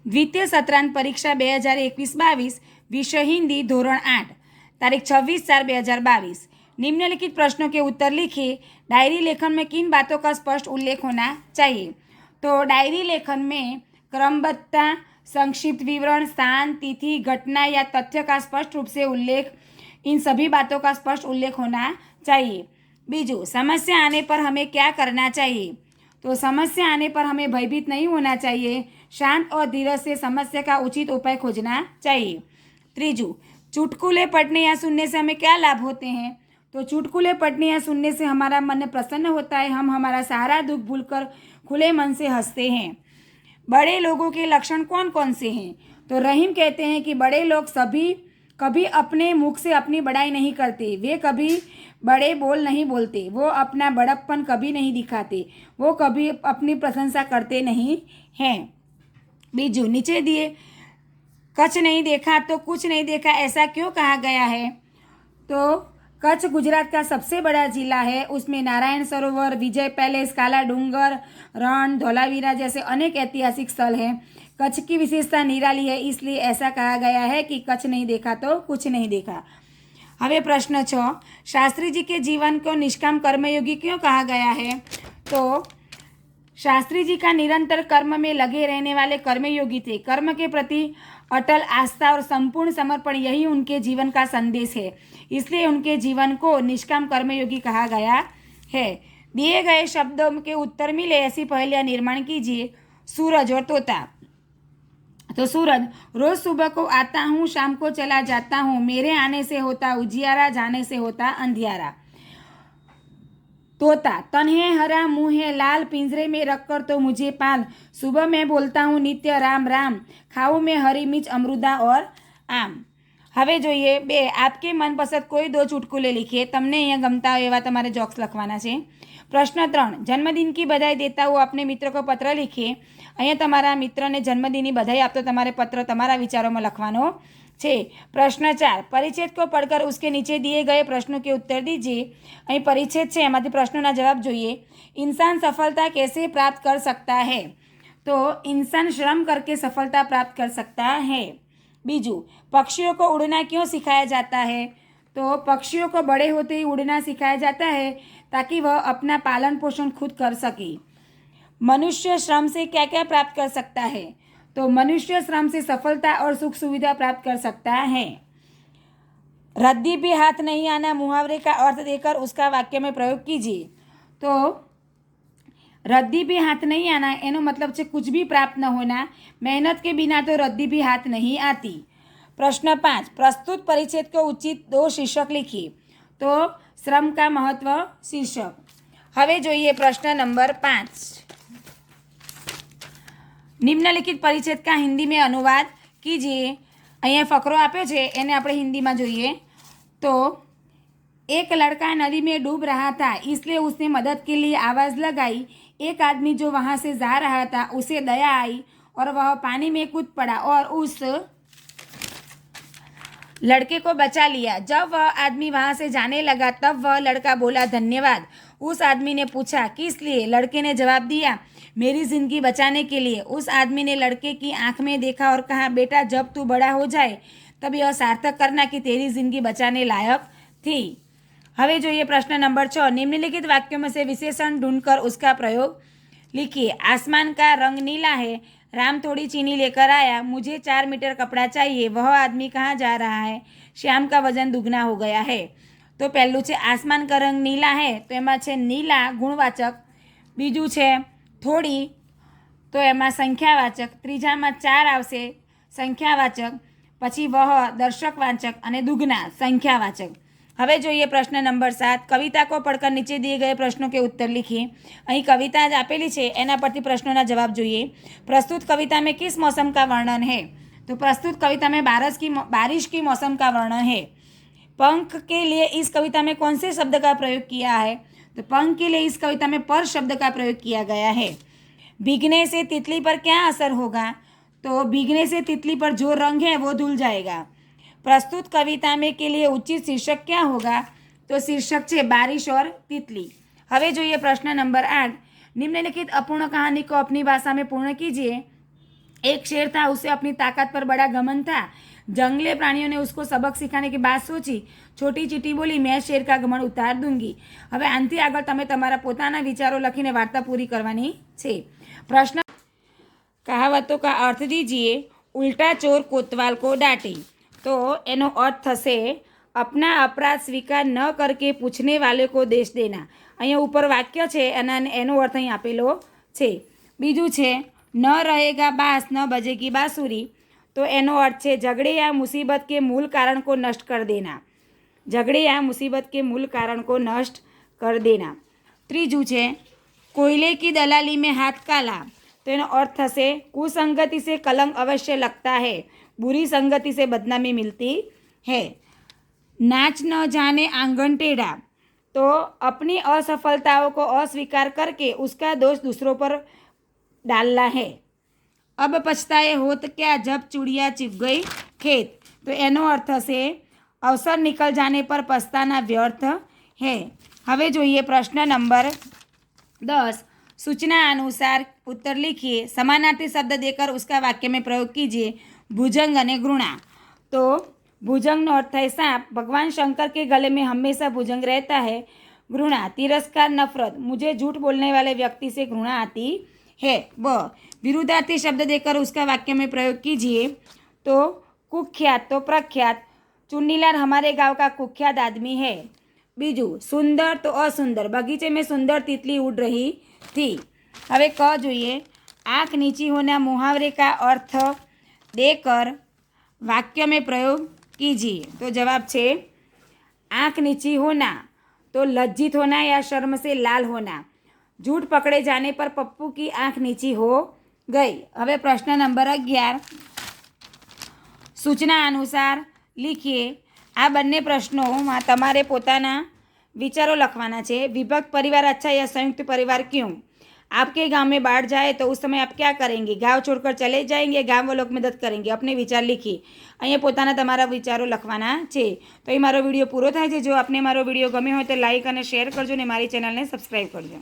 द्वितीय सत्रांत परीक्षा 2021-22 विषय हिंदी धोरण 8 तारीख 26/4/2022। निम्नलिखित प्रश्नों के उत्तर लिखिए। डायरी लेखन में किन बातों का स्पष्ट उल्लेख होना चाहिए? तो डायरी लेखन में क्रमबद्धता, संक्षिप्त विवरण, स्थान, तिथि, घटना या तथ्य का स्पष्ट रूप से उल्लेख, इन सभी बातों का स्पष्ट उल्लेख होना चाहिए। बीजू, समस्या आने पर हमें क्या करना चाहिए? तो समस्या आने पर हमें भयभीत नहीं होना चाहिए, शांत और धीरज से समस्या का उचित उपाय खोजना चाहिए। त्रीजू, चुटकुले पढ़ने या सुनने से हमें क्या लाभ होते हैं? तो चुटकुले पढ़ने या सुनने से हमारा मन प्रसन्न होता है, हम हमारा सारा दुख भूलकर खुले मन से हंसते हैं। बड़े लोगों के लक्षण कौन कौन से हैं? तो रहीम कहते हैं कि बड़े लोग सभी कभी अपने मुख से अपनी बड़ाई नहीं करते, वे कभी बड़े बोल नहीं बोलते, वो अपना बड़प्पन कभी नहीं दिखाते, वो कभी अपनी प्रशंसा करते नहीं हैं। बीजू, नीचे दिए कच्छ नहीं देखा तो कुछ नहीं देखा, ऐसा क्यों कहा गया है? तो कच्छ गुजरात का सबसे बड़ा जिला है, उसमें नारायण सरोवर, विजय पैलेस, काला डूंगर, रण, धोलावीरा जैसे अनेक ऐतिहासिक स्थल हैं। कच्छ की विशेषता निराली है, इसलिए ऐसा कहा गया है कि कच्छ नहीं देखा तो कुछ नहीं देखा। हवे प्रश्न 6, शास्त्री जी के जीवन को निष्काम कर्मयोगी क्यों कहा गया है? तो शास्त्री जी का निरंतर कर्म में लगे रहने वाले कर्मयोगी थे। कर्म के प्रति अटल आस्था और संपूर्ण समर्पण, यही उनके जीवन का संदेश है, इसलिए उनके जीवन को निष्काम कर्मयोगी कहा गया है। दिए गए शब्दों के उत्तर मिले ऐसी पहेलियां निर्माण कीजिए। सूरज और तोता। तो सूरज, रोज सुबह को आता हूँ, शाम को चला जाता हूँ, मेरे आने से होता उजियारा, जाने से होता अंधियारा। तोता, तन है हरा, मुँह है लाल, पिंजरे में रखकर तो मुझे पाल, सुबह मैं बोलता हूँ नित्य राम राम, खाऊं मैं हरी मिर्च, अमृदा और आम। હવે જોઈએ બે, આપકે મનપસંદ કોઈ દો ચુટકુલે લીખીએ। તમને અહીંયા ગમતા હોય એવા તમારે જોક્સ લખવાના છે। પ્રશ્ન 3, જન્મદિન की बधाई देता हुआ अपने मित्र को पत्र लिखिए। અહીંયા તમારા મિત્રને જન્મદિનની બધાઈ આપતો તમારે પત્ર તમારા વિચારોમાં લખવાનો છે। પ્રશ્ન 4, પરિच्छेद को पढ़कर उसके नीचे दिए गए प्रश्नों के उत्तर दीजिए। અહીં પરિच्छेद છે, એમાંથી પ્રશ્નોના જવાબ જોઈએ। इंसान सफलता कैसे प्राप्त कर सकता है? तो इंसान श्रम करके सफलता प्राप्त कर सकता है। बीजू, पक्षियों को उड़ना क्यों सिखाया जाता है? तो पक्षियों को बड़े होते ही उड़ना सिखाया जाता है ताकि वह अपना पालन पोषण खुद कर सके। मनुष्य श्रम से क्या क्या प्राप्त कर सकता है? तो मनुष्य श्रम से सफलता और सुख सुविधा प्राप्त कर सकता है। रद्दी भी हाथ नहीं आना मुहावरे का अर्थ देकर उसका वाक्य में प्रयोग कीजिए। तो रद्दी भी हाथ नहीं आना एनो मतलब है कुछ भी प्राप्त न होना, मेहनत के बिना तो रद्दी भी हाथ नहीं आती। प्रश्न 5, प्रस्तुत परिच्छेद को उचित दो शीर्षक लिखिए। तो श्रम का महत्व शीर्षक। हवे जोईए प्रश्न नंबर 5, निम्नलिखित परिच्छेद का हिंदी में अनुवाद कीजिए। अहीं फकरो आप्यो छे एने आपणे हिंदी में जोईए। तो एक लड़का नदी में डूब रहा था, इसलिए उसने मदद के लिए आवाज़ लगाई। एक आदमी जो वहाँ से जा रहा था उसे दया आई और वह पानी में कूद पड़ा और उस लड़के को बचा लिया। जब वह आदमी वहाँ से जाने लगा तब वह लड़का बोला धन्यवाद। उस आदमी ने पूछा किस लिए? लड़के ने जवाब दिया मेरी ज़िंदगी बचाने के लिए। उस आदमी ने लड़के की आंख में देखा और कहा बेटा जब तू बड़ा हो जाए तब यह सार्थक करना कि तेरी ज़िंदगी बचाने लायक थी। हवे જોઈએ प्रश्न नंबर 6, निम्नलिखित वाक्यों में से विशेषण ढूंढकर उसका प्रयोग लिखिए। आसमान का रंग नीला है, राम थोड़ी चीनी लेकर आया, मुझे 4 मीटर कपड़ा चाहिए, वह आदमी कहाँ जा रहा है, श्याम का वजन दुगना हो गया है। तो पहलू है आसमान का रंग नीला है, तो एमां छे नीला गुणवाचक। बीजू है थोड़ी, तो एमां संख्यावाचक। त्रीजामां 4 आवशे संख्यावाचक, पछी वह दर्शकवाचक अने दुगना संख्यावाचक। हवे જોઈએ प्रश्न नंबर 7, कविता को पढ़कर नीचे दिए गए प्रश्नों के उत्तर लिखिए। અહીં कविता ज आपेली है, एना परथी प्रश्नों जवाब જોઈએ। प्रस्तुत कविता में किस मौसम का वर्णन है? तो प्रस्तुत कविता में बारिश की मौसम का वर्णन है। पंख के लिए इस कविता में कौन से शब्द का प्रयोग किया है? तो पंख के लिए इस कविता में पर शब्द का प्रयोग किया गया है। भीगने से तितली पर क्या असर होगा? तो भीगने से तितली पर जो रंग है वो धुल जाएगा। प्रस्तुत कविता में के लिए उचित शीर्षक क्या होगा? तो शीर्षक है बारिश और तितली। हवे જોઈએ प्रश्न नंबर 8, निम्नलिखित अपूर्ण कहानी को अपनी भाषा में पूर्ण कीजिए। एक शेर था, उसे अपनी ताकत पर बड़ा घमंड था। जंगली प्राणियों ने उसको सबक सिखाने की बात सोची। छोटी चीटी बोली, मैं शेर का घमंड उतार दूंगी। હવે આનથી આગળ તમે તમારા પોતાના વિચારો લખીને વાર્તા પૂરી કરવાની છે। પ્રશ્ન, કહાવતों का अर्थ दीजिए। उल्टा चोर कोतवाल को डांटे। तो એનો અર્થ થશે अपना अपराध स्वीकार न करके पूछने वाले को देश देना। અહીંયા ઉપર વાક્ય છે અને એનો અર્થ અહીં આપેલો છે। બીજું છે न रहेगा बांस न बजेगी बांसुरी। तो एनो अर्थ है झगड़े या मुसीबत के मूल कारण को नष्ट कर देना। झगड़े या मुसीबत के मूल कारण को नष्ट कर देना। त्रीजू है कोयले की दलाली में हाथ काला। तो एनो अर्थ है कुसंगति से कलंक अवश्य लगता है, बुरी संगति से बदनामी मिलती है। नाच न जाने आंगन टेढ़ा। तो अपनी असफलताओं को अस्वीकार करके उसका दोष दूसरों पर डालना है। अब पछताए होत क्या जब चूड़िया चिप गई खेत। तो एनो अर्थ से अवसर निकल जाने पर पछताना व्यर्थ है। हवे जोइए प्रश्न नंबर 10। सूचना अनुसार उत्तर लिखिए। समानार्थी शब्द देकर उसका वाक्य में प्रयोग कीजिए। भुजंग अने घृणा। तो भुजंग नो अर्थ है सांप। भगवान शंकर के गले में हमेशा भुजंग रहता है। घृणा तिरस्कार नफरत, मुझे झूठ बोलने वाले व्यक्ति से घृणा आती है। ब विरुद्धार्थी शब्द देकर उसका वाक्य में प्रयोग कीजिए। तो कुख्यात तो प्रख्यात, चुन्नीलाल हमारे गांव का कुख्यात आदमी है। बीजू सुंदर तो असुंदर, बगीचे में सुंदर तितली उड़ रही थी। हवे क जोइए। आँख नीची होना मुहावरे का अर्थ देकर वाक्य में प्रयोग कीजिए। तो जवाब छे आँख नीची होना तो लज्जित होना या शर्म से लाल होना। झूठ पकड़े जाने पर पप्पू की आंख नीची हो गई। હવે પ્રશ્ન નંબર 11। સૂચના અનુસાર લીખીએ। આ બંને પ્રશ્નોમાં તમારે પોતાના વિચારો લખવાના છે। વિભક્ત परिवार अच्छा या संयुक्त परिवार क्यों? आपके गांव में बाढ़ जाए तो उस समय आप क्या करेंगे? गांव छोड़कर चले जाएंगे, गांव वालों की मदद करेंगे? अपने विचार लिखिए। અહીંયા પોતાના તમારા વિચારો લખવાના છે। તો એ મારો વિડીયો પૂરો થાય છે। જો આપને મારો વિડીયો ગમ્યો હોય તો લાઇક અને શેર કરજો અને મારી ચેનલને સબસ્ક્રાઈબ કરજો।